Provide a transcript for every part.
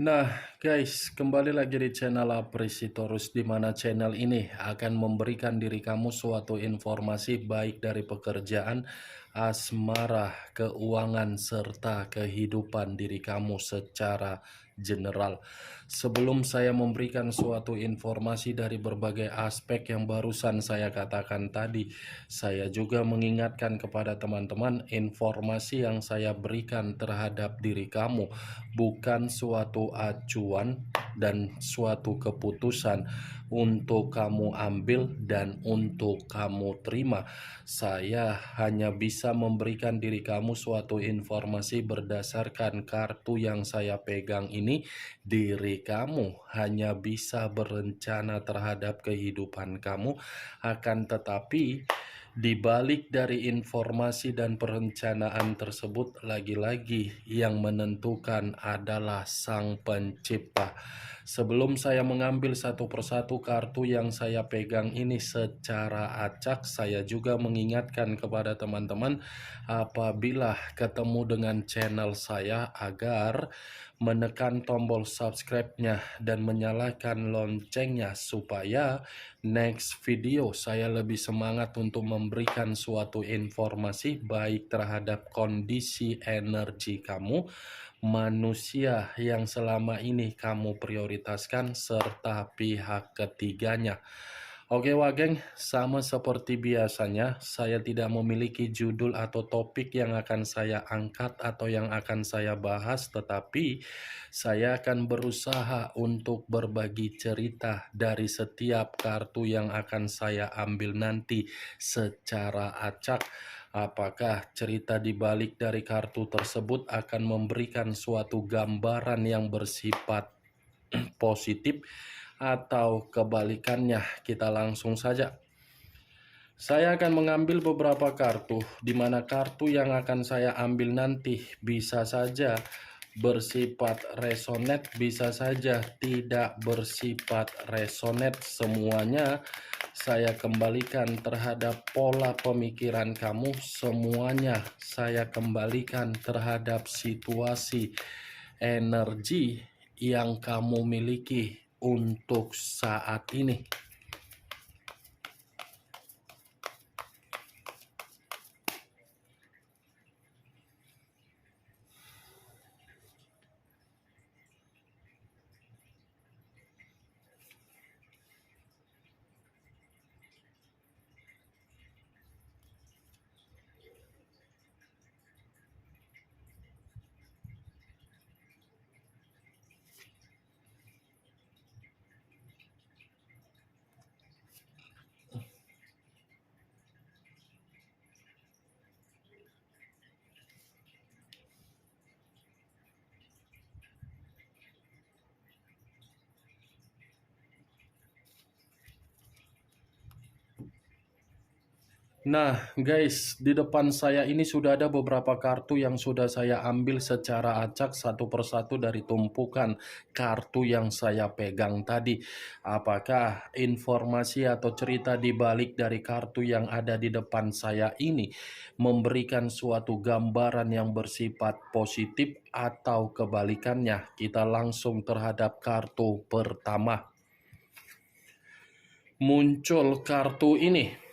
Nah, guys, kembali lagi di channel Apresitorus, di mana channel ini akan memberikan diri kamu suatu informasi baik dari pekerjaan, asmara, keuangan, serta kehidupan diri kamu secara general. Sebelum saya memberikan suatu informasi dari berbagai aspek yang barusan saya katakan tadi, saya juga mengingatkan kepada teman-teman informasi yang saya berikan terhadap diri kamu bukan suatu acuan dan suatu keputusan untuk kamu ambil dan untuk kamu terima. Saya hanya bisa memberikan diri kamu suatu informasi berdasarkan kartu yang saya pegang ini. Diri kamu hanya bisa berencana terhadap kehidupan kamu, akan tetapi di balik dari informasi dan perencanaan tersebut, lagi-lagi yang menentukan adalah Sang Pencipta. Sebelum saya mengambil satu persatu kartu yang saya pegang ini secara acak, saya juga mengingatkan kepada teman-teman apabila ketemu dengan channel saya agar menekan tombol subscribe-nya dan menyalakan loncengnya supaya next video saya lebih semangat untuk memberikan suatu informasi baik terhadap kondisi energi kamu, manusia yang selama ini kamu prioritaskan, serta pihak ketiganya. Oke Wageng, sama seperti biasanya, saya tidak memiliki judul atau topik yang akan saya angkat atau yang akan saya bahas, tetapi saya akan berusaha untuk berbagi cerita dari setiap kartu yang akan saya ambil nanti secara acak. Apakah cerita di balik dari kartu tersebut akan memberikan suatu gambaran yang bersifat positif atau kebalikannya? Kita langsung saja. Saya akan mengambil beberapa kartu, di mana kartu yang akan saya ambil nanti bisa saja bersifat resonate, bisa saja tidak bersifat resonate. Semuanya saya kembalikan terhadap pola pemikiran kamu, semuanya saya kembalikan terhadap situasi energi yang kamu miliki untuk saat ini. Nah, guys, di depan saya ini sudah ada beberapa kartu yang sudah saya ambil secara acak satu persatu dari tumpukan kartu yang saya pegang tadi. Apakah informasi atau cerita di balik dari kartu yang ada di depan saya ini memberikan suatu gambaran yang bersifat positif atau kebalikannya? Kita langsung terhadap kartu pertama. Muncul kartu ini.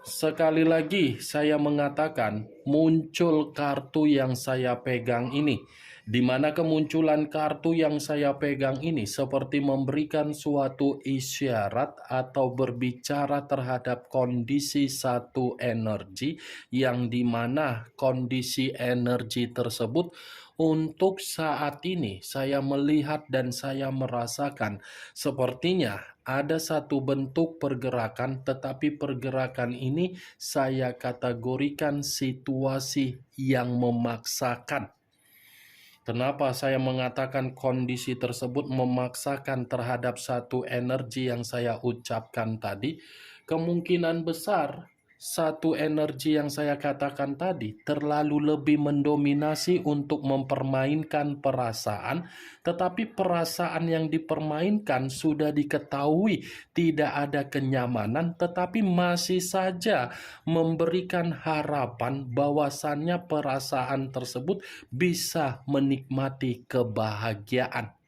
Sekali lagi saya mengatakan muncul kartu yang saya pegang ini, di mana kemunculan kartu yang saya pegang ini seperti memberikan suatu isyarat atau berbicara terhadap kondisi satu energi yang dimana kondisi energi tersebut untuk saat ini saya melihat dan saya merasakan sepertinya ada satu bentuk pergerakan, tetapi pergerakan ini saya kategorikan situasi yang memaksakan. Kenapa saya mengatakan kondisi tersebut memaksakan terhadap satu energi yang saya ucapkan tadi? Kemungkinan besar satu energi yang saya katakan tadi terlalu lebih mendominasi untuk mempermainkan perasaan, tetapi perasaan yang dipermainkan sudah diketahui tidak ada kenyamanan, tetapi masih saja memberikan harapan bahwasannya perasaan tersebut bisa menikmati kebahagiaan.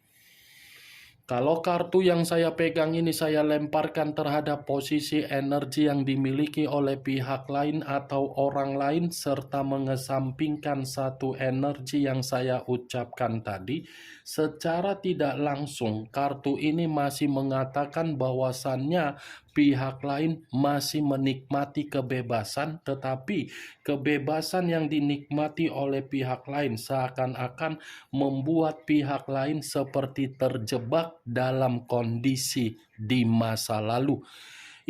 Kalau kartu yang saya pegang ini saya lemparkan terhadap posisi energi yang dimiliki oleh pihak lain atau orang lain serta mengesampingkan satu energi yang saya ucapkan tadi, secara tidak langsung kartu ini masih mengatakan bahwasannya pihak lain masih menikmati kebebasan, tetapi kebebasan yang dinikmati oleh pihak lain seakan-akan membuat pihak lain seperti terjebak dalam kondisi di masa lalu.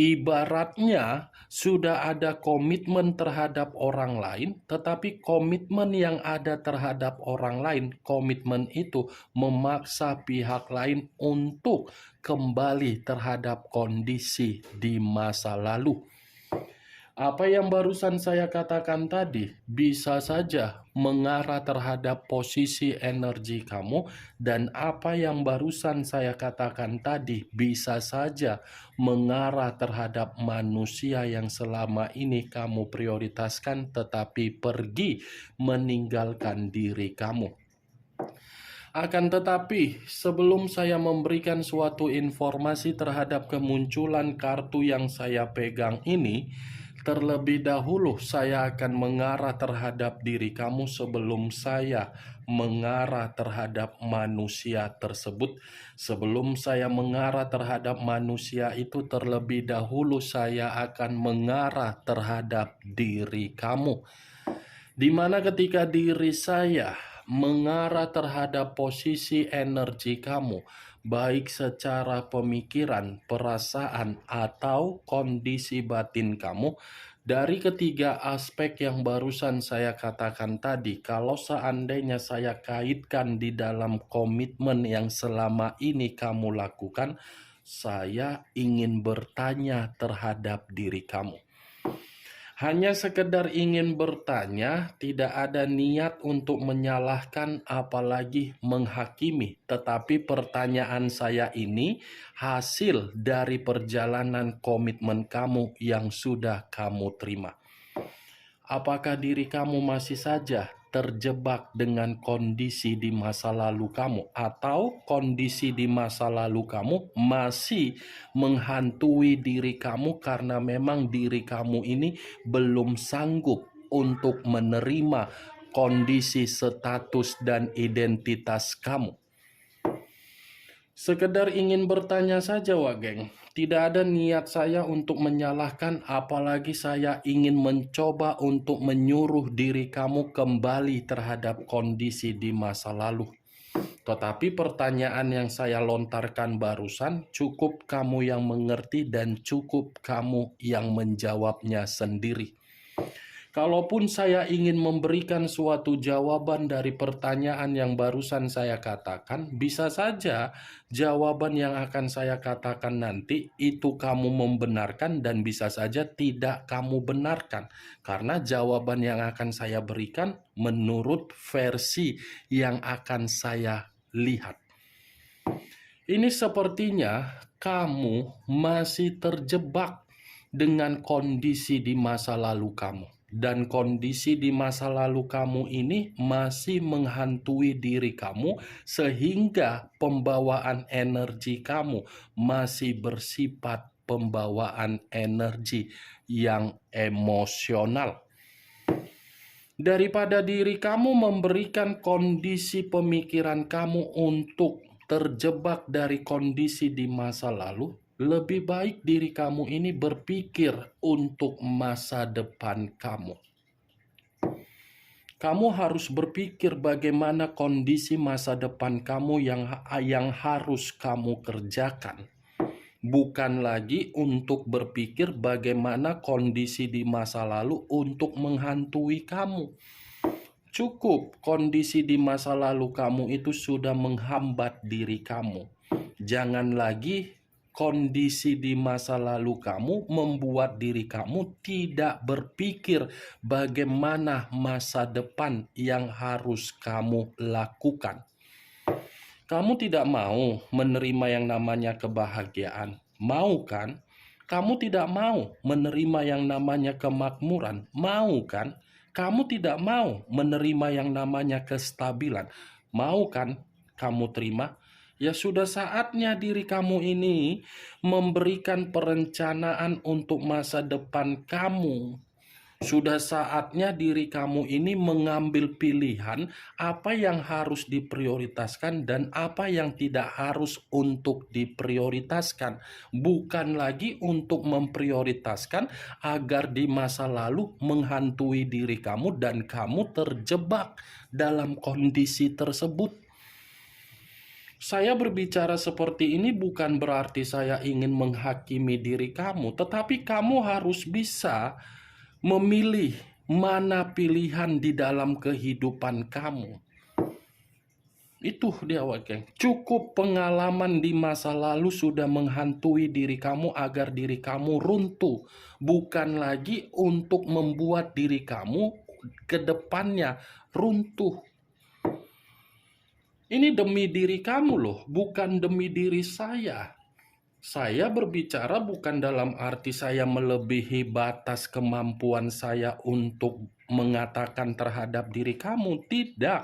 Ibaratnya sudah ada komitmen terhadap orang lain, tetapi komitmen yang ada terhadap orang lain, komitmen itu memaksa pihak lain untuk kembali terhadap kondisi di masa lalu. Apa yang barusan saya katakan tadi bisa saja mengarah terhadap posisi energi kamu, dan apa yang barusan saya katakan tadi bisa saja mengarah terhadap manusia yang selama ini kamu prioritaskan tetapi pergi meninggalkan diri kamu. Akan tetapi, sebelum saya memberikan suatu informasi terhadap kemunculan kartu yang saya pegang ini, terlebih dahulu saya akan mengarah terhadap diri kamu sebelum saya mengarah terhadap manusia tersebut. Sebelum saya mengarah terhadap manusia itu, terlebih dahulu saya akan mengarah terhadap diri kamu. Di mana ketika diri saya mengarah terhadap posisi energi kamu, baik secara pemikiran, perasaan, atau kondisi batin kamu, dari ketiga aspek yang barusan saya katakan tadi, kalau seandainya saya kaitkan di dalam komitmen yang selama ini kamu lakukan, saya ingin bertanya terhadap diri kamu. Hanya sekedar ingin bertanya, tidak ada niat untuk menyalahkan apalagi menghakimi. Tetapi pertanyaan saya ini hasil dari perjalanan komitmen kamu yang sudah kamu terima. Apakah diri kamu masih saja terjebak dengan kondisi di masa lalu kamu, atau kondisi di masa lalu kamu masih menghantui diri kamu karena memang diri kamu ini belum sanggup untuk menerima kondisi, status, dan identitas kamu? Sekedar ingin bertanya saja, Wak Geng. Tidak ada niat saya untuk menyalahkan, apalagi saya ingin mencoba untuk menyuruh diri kamu kembali terhadap kondisi di masa lalu. Tetapi pertanyaan yang saya lontarkan barusan, cukup kamu yang mengerti dan cukup kamu yang menjawabnya sendiri. Kalaupun saya ingin memberikan suatu jawaban dari pertanyaan yang barusan saya katakan, bisa saja jawaban yang akan saya katakan nanti itu kamu membenarkan dan bisa saja tidak kamu benarkan. Karena jawaban yang akan saya berikan menurut versi yang akan saya lihat. Ini sepertinya kamu masih terjebak dengan kondisi di masa lalu kamu. Dan kondisi di masa lalu kamu ini masih menghantui diri kamu, sehingga pembawaan energi kamu masih bersifat pembawaan energi yang emosional. Daripada diri kamu memberikan kondisi pemikiran kamu untuk terjebak dari kondisi di masa lalu, lebih baik diri kamu ini berpikir untuk masa depan kamu. Kamu harus berpikir bagaimana kondisi masa depan kamu yang harus kamu kerjakan. Bukan lagi untuk berpikir bagaimana kondisi di masa lalu untuk menghantui kamu. Cukup kondisi di masa lalu kamu itu sudah menghambat diri kamu. Jangan lagi kondisi di masa lalu kamu membuat diri kamu tidak berpikir bagaimana masa depan yang harus kamu lakukan. Kamu tidak mau menerima yang namanya kebahagiaan, mau kan? Kamu tidak mau menerima yang namanya kemakmuran, mau kan? Kamu tidak mau menerima yang namanya kestabilan, mau kan? Kamu terima? Ya sudah saatnya diri kamu ini memberikan perencanaan untuk masa depan kamu. Sudah saatnya diri kamu ini mengambil pilihan apa yang harus diprioritaskan dan apa yang tidak harus untuk diprioritaskan. Bukan lagi untuk memprioritaskan agar di masa lalu menghantui diri kamu dan kamu terjebak dalam kondisi tersebut. Saya berbicara seperti ini bukan berarti saya ingin menghakimi diri kamu, tetapi kamu harus bisa memilih mana pilihan di dalam kehidupan kamu. Itu dia geng. Cukup pengalaman di masa lalu sudah menghantui diri kamu agar diri kamu runtuh. Bukan lagi untuk membuat diri kamu ke depannya runtuh. Ini demi diri kamu loh, bukan demi diri saya. Saya berbicara bukan dalam arti saya melebihi batas kemampuan saya untuk mengatakan terhadap diri kamu. Tidak.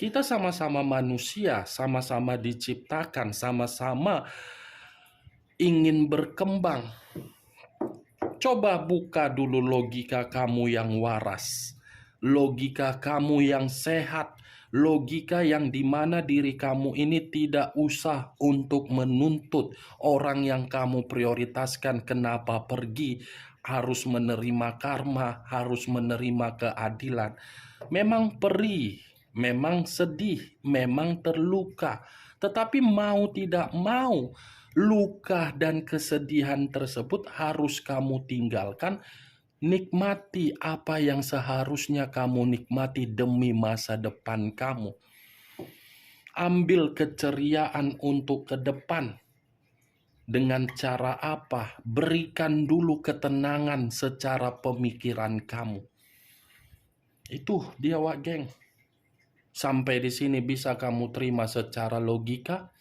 Kita sama-sama manusia, sama-sama diciptakan, sama-sama ingin berkembang. Coba buka dulu logika kamu yang waras, logika kamu yang sehat, logika yang dimana diri kamu ini tidak usah untuk menuntut orang yang kamu prioritaskan kenapa pergi, harus menerima karma, harus menerima keadilan. Memang perih, memang sedih, memang terluka, tetapi mau tidak mau, luka dan kesedihan tersebut harus kamu tinggalkan. Nikmati apa yang seharusnya kamu nikmati demi masa depan kamu. Ambil keceriaan untuk ke depan. Dengan cara apa? Berikan dulu ketenangan secara pemikiran kamu. Itu dia geng. Sampai di sini bisa kamu terima secara logika?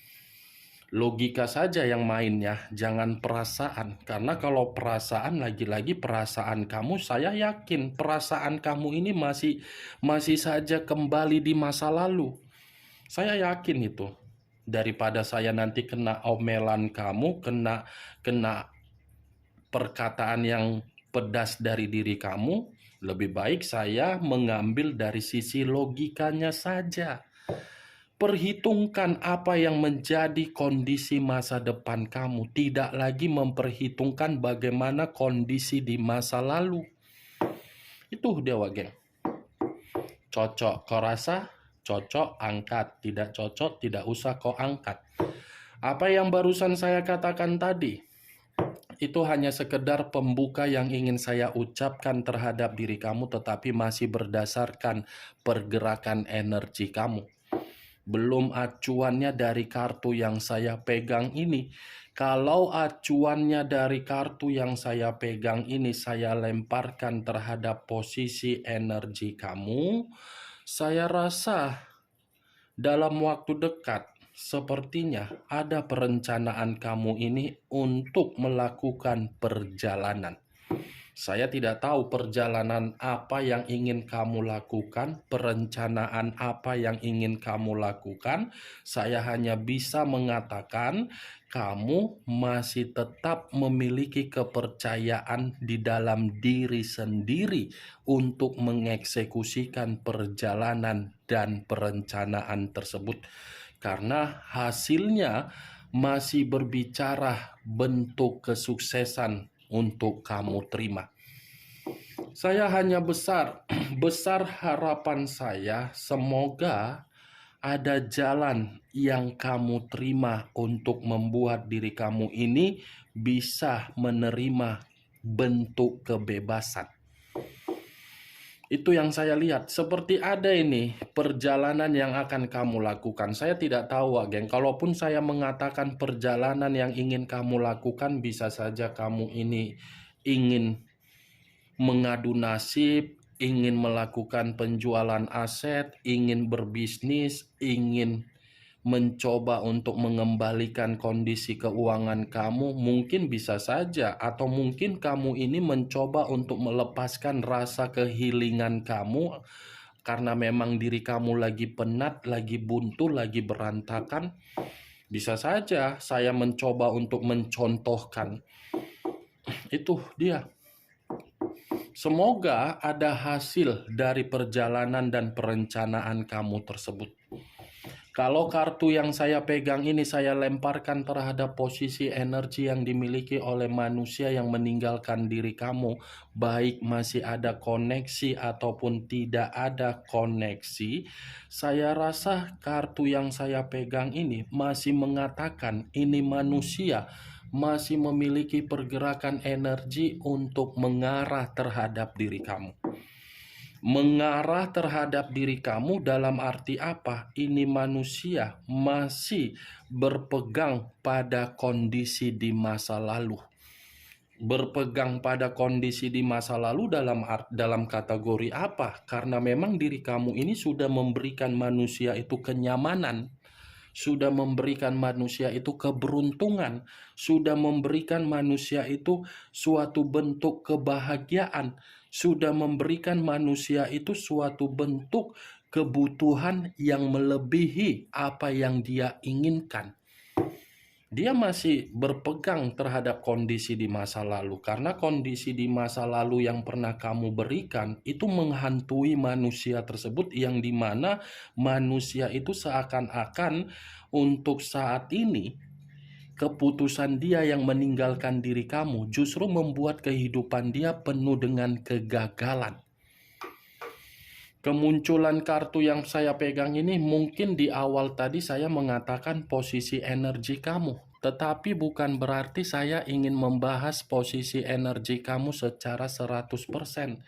Logika saja yang mainnya, jangan perasaan. Karena kalau perasaan, lagi-lagi perasaan kamu, saya yakin perasaan kamu ini masih saja kembali di masa lalu. Saya yakin itu. Daripada saya nanti kena omelan kamu, kena perkataan yang pedas dari diri kamu, lebih baik saya mengambil dari sisi logikanya saja. Perhitungkan apa yang menjadi kondisi masa depan kamu, tidak lagi memperhitungkan bagaimana kondisi di masa lalu. Itu dia geng. Cocok kau rasa, cocok angkat, tidak cocok tidak usah kau angkat. Apa yang barusan saya katakan tadi, itu hanya sekedar pembuka yang ingin saya ucapkan terhadap diri kamu, tetapi masih berdasarkan pergerakan energi kamu. Belum acuannya dari kartu yang saya pegang ini. Kalau acuannya dari kartu yang saya pegang ini saya lemparkan terhadap posisi energi kamu, saya rasa dalam waktu dekat sepertinya ada perencanaan kamu ini untuk melakukan perjalanan. Saya tidak tahu perjalanan apa yang ingin kamu lakukan, perencanaan apa yang ingin kamu lakukan. Saya hanya bisa mengatakan kamu masih tetap memiliki kepercayaan di dalam diri sendiri untuk mengeksekusikan perjalanan dan perencanaan tersebut. Karena hasilnya masih berbicara bentuk kesuksesan untuk kamu terima. Saya hanya besar harapan saya semoga ada jalan yang kamu terima untuk membuat diri kamu ini bisa menerima bentuk kebebasan. Itu yang saya lihat, seperti ada ini perjalanan yang akan kamu lakukan. Saya tidak tahu geng, kalaupun saya mengatakan perjalanan yang ingin kamu lakukan, bisa saja kamu ini ingin mengadu nasib, ingin melakukan penjualan aset, ingin berbisnis, ingin mencoba untuk mengembalikan kondisi keuangan kamu, mungkin bisa saja. Atau mungkin kamu ini mencoba untuk melepaskan rasa kehilingan kamu karena memang diri kamu lagi penat, lagi buntu, lagi berantakan. Bisa saja saya mencoba untuk mencontohkan. Itu dia. Semoga ada hasil dari perjalanan dan perencanaan kamu tersebut. Kalau kartu yang saya pegang ini saya lemparkan terhadap posisi energi yang dimiliki oleh manusia yang meninggalkan diri kamu, baik masih ada koneksi ataupun tidak ada koneksi, saya rasa kartu yang saya pegang ini masih mengatakan ini manusia masih memiliki pergerakan energi untuk mengarah terhadap diri kamu. Mengarah terhadap diri kamu dalam arti apa? Ini manusia masih berpegang pada kondisi di masa lalu. Berpegang pada kondisi di masa lalu dalam kategori apa? Karena memang diri kamu ini sudah memberikan manusia itu kenyamanan, sudah memberikan manusia itu keberuntungan, sudah memberikan manusia itu suatu bentuk kebahagiaan, sudah memberikan manusia itu suatu bentuk kebutuhan yang melebihi apa yang dia inginkan. Dia masih berpegang terhadap kondisi di masa lalu, karena kondisi di masa lalu yang pernah kamu berikan itu menghantui manusia tersebut, yang dimana manusia itu seakan-akan untuk saat ini keputusan dia yang meninggalkan diri kamu justru membuat kehidupan dia penuh dengan kegagalan. Kemunculan kartu yang saya pegang ini mungkin di awal tadi saya mengatakan posisi energi kamu, tetapi bukan berarti saya ingin membahas posisi energi kamu secara 100%.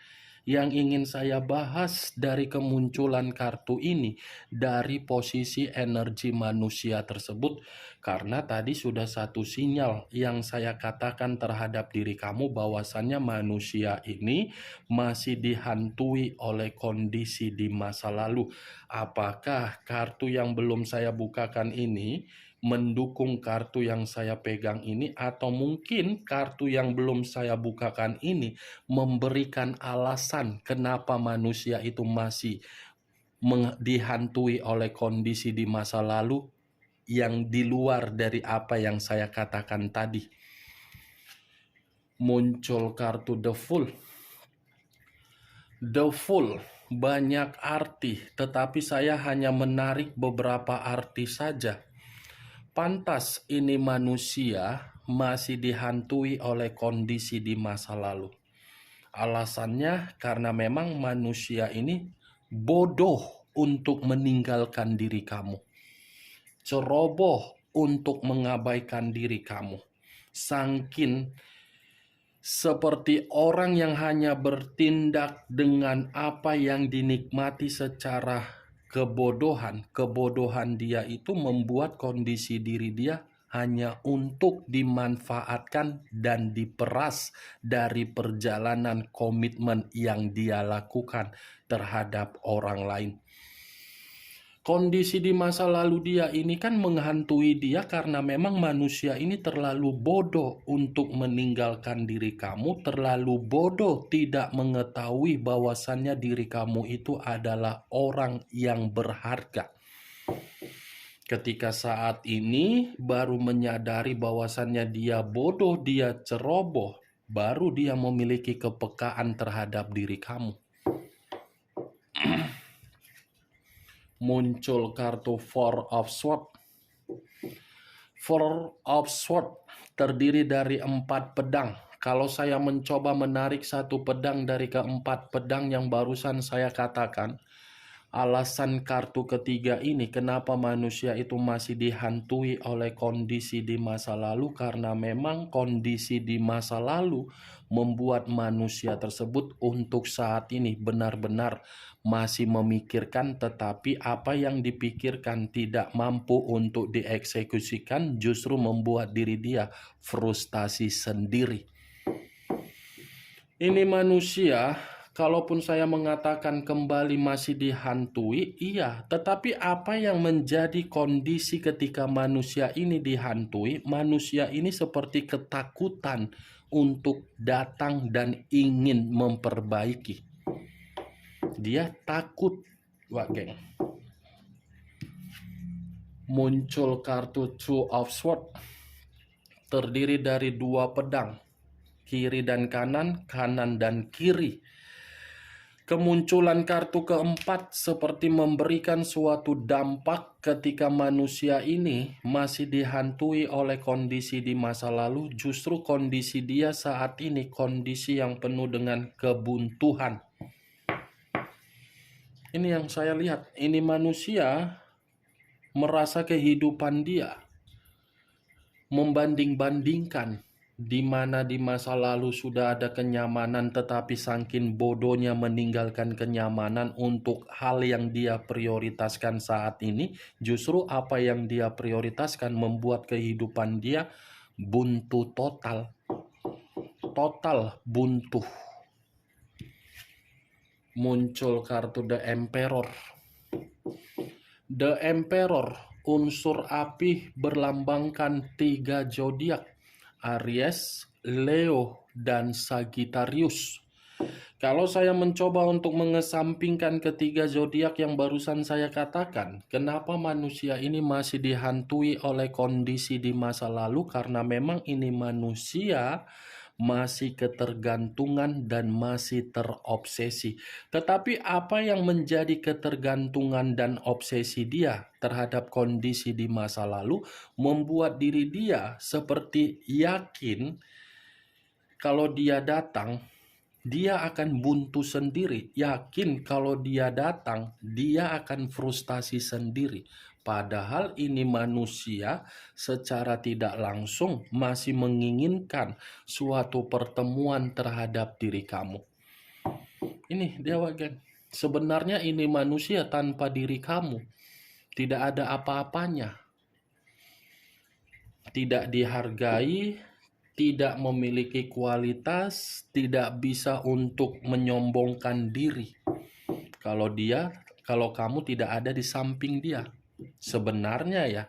Yang ingin saya bahas dari kemunculan kartu ini dari posisi energi manusia tersebut, karena tadi sudah satu sinyal yang saya katakan terhadap diri kamu bahwasannya manusia ini masih dihantui oleh kondisi di masa lalu. Apakah kartu yang belum saya bukakan ini mendukung kartu yang saya pegang ini, atau mungkin kartu yang belum saya bukakan ini memberikan alasan kenapa manusia itu masih dihantui oleh kondisi di masa lalu yang di luar dari apa yang saya katakan tadi. Muncul kartu The Fool. The Fool banyak arti, tetapi saya hanya menarik beberapa arti saja. Pantas ini manusia masih dihantui oleh kondisi di masa lalu. Alasannya karena memang manusia ini bodoh untuk meninggalkan diri kamu. Ceroboh untuk mengabaikan diri kamu. Sangkin seperti orang yang hanya bertindak dengan apa yang dinikmati secara kebodohan. Kebodohan dia itu membuat kondisi diri dia hanya untuk dimanfaatkan dan diperas dari perjalanan komitmen yang dia lakukan terhadap orang lain. Kondisi di masa lalu dia ini kan menghantui dia karena memang manusia ini terlalu bodoh untuk meninggalkan diri kamu, terlalu bodoh tidak mengetahui bahwasannya diri kamu itu adalah orang yang berharga. Ketika saat ini baru menyadari bahwasannya dia bodoh, dia ceroboh, baru dia memiliki kepekaan terhadap diri kamu. Muncul kartu Four of Swords. Four of Swords terdiri dari 4 pedang. Kalau saya mencoba menarik satu pedang dari keempat pedang yang barusan saya katakan, alasan kartu ketiga ini kenapa manusia itu masih dihantui oleh kondisi di masa lalu, karena memang kondisi di masa lalu membuat manusia tersebut untuk saat ini benar-benar masih memikirkan, tetapi apa yang dipikirkan tidak mampu untuk dieksekusikan, justru membuat diri dia frustasi sendiri. Ini manusia, kalaupun saya mengatakan kembali masih dihantui, iya, tetapi apa yang menjadi kondisi ketika manusia ini dihantui? Manusia ini seperti ketakutan untuk datang dan ingin memperbaiki. Dia takut, Wak Geng. muncul kartu Two of Swords, terdiri dari dua pedang, kiri dan kanan, kanan dan kiri. Kemunculan kartu keempat seperti memberikan suatu dampak ketika manusia ini masih dihantui oleh kondisi di masa lalu. Justru kondisi dia saat ini kondisi yang penuh dengan kebuntuan. Ini yang saya lihat, ini manusia merasa kehidupan dia membanding-bandingkan, di mana di masa lalu sudah ada kenyamanan, tetapi saking bodohnya meninggalkan kenyamanan untuk hal yang dia prioritaskan saat ini. Justru apa yang dia prioritaskan membuat kehidupan dia buntu total. Total buntu. Muncul kartu The Emperor. The Emperor, unsur api, berlambangkan 3 zodiak, Aries, Leo, dan Sagittarius. Kalau saya mencoba untuk mengesampingkan ketiga zodiak yang barusan saya katakan, kenapa manusia ini masih dihantui oleh kondisi di masa lalu? Karena memang ini manusia masih ketergantungan dan masih terobsesi. Tetapi apa yang menjadi ketergantungan dan obsesi dia terhadap kondisi di masa lalu membuat diri dia seperti yakin kalau dia datang, dia akan buntu sendiri. Yakin kalau dia datang, dia akan frustasi sendiri. Padahal ini manusia secara tidak langsung masih menginginkan suatu pertemuan terhadap diri kamu. Ini Dewa Geng. Sebenarnya ini manusia tanpa diri kamu. Tidak ada apa-apanya. Tidak dihargai, tidak memiliki kualitas, tidak bisa untuk menyombongkan diri. Kalau kamu tidak ada di samping dia. Sebenarnya ya,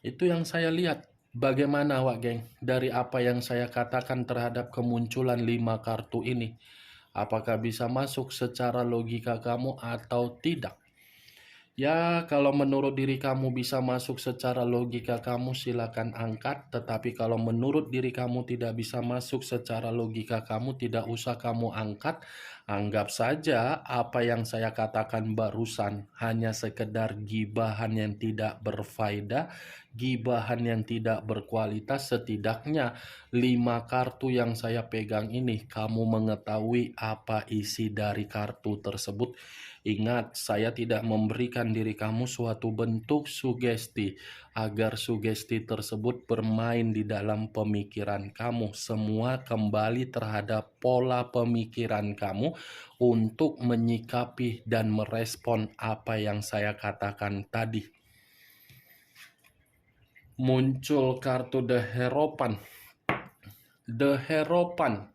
itu yang saya lihat. Bagaimana Wak Geng, dari apa yang saya katakan terhadap kemunculan 5 kartu ini? Apakah bisa masuk secara logika kamu atau tidak? Ya, kalau menurut diri kamu bisa masuk secara logika kamu, silakan angkat. Tetapi kalau menurut diri kamu tidak bisa masuk secara logika kamu, tidak usah kamu angkat. Anggap saja apa yang saya katakan barusan hanya sekedar gibahan yang tidak berfaedah, gibahan yang tidak berkualitas. Setidaknya 5 kartu yang saya pegang ini, kamu mengetahui apa isi dari kartu tersebut. Ingat, saya tidak memberikan diri kamu suatu bentuk sugesti agar sugesti tersebut bermain di dalam pemikiran kamu. Semua kembali terhadap pola pemikiran kamu untuk menyikapi dan merespon apa yang saya katakan tadi. Muncul kartu The Hierophant. The Hierophant,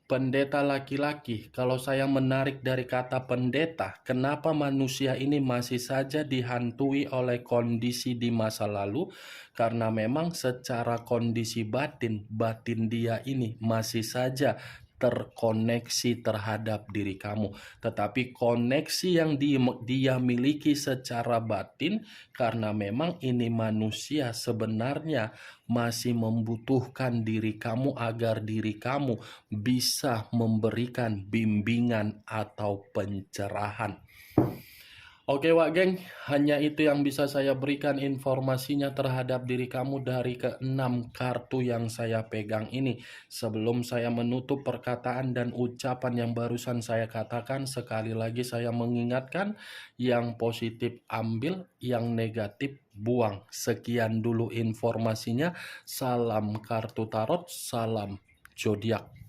pendeta laki-laki. Kalau saya menarik dari kata pendeta, kenapa manusia ini masih saja dihantui oleh kondisi di masa lalu? Karena memang secara kondisi batin dia ini masih saja terkoneksi terhadap diri kamu. Tetapi koneksi yang dia miliki secara batin, karena memang ini manusia sebenarnya masih membutuhkan diri kamu agar diri kamu bisa memberikan bimbingan atau pencerahan. Oke Wak Geng, hanya itu yang bisa saya berikan informasinya terhadap diri kamu dari ke-6 kartu yang saya pegang ini. Sebelum saya menutup perkataan dan ucapan yang barusan saya katakan, sekali lagi saya mengingatkan, yang positif ambil, yang negatif buang. Sekian dulu informasinya. Salam kartu tarot, salam zodiak.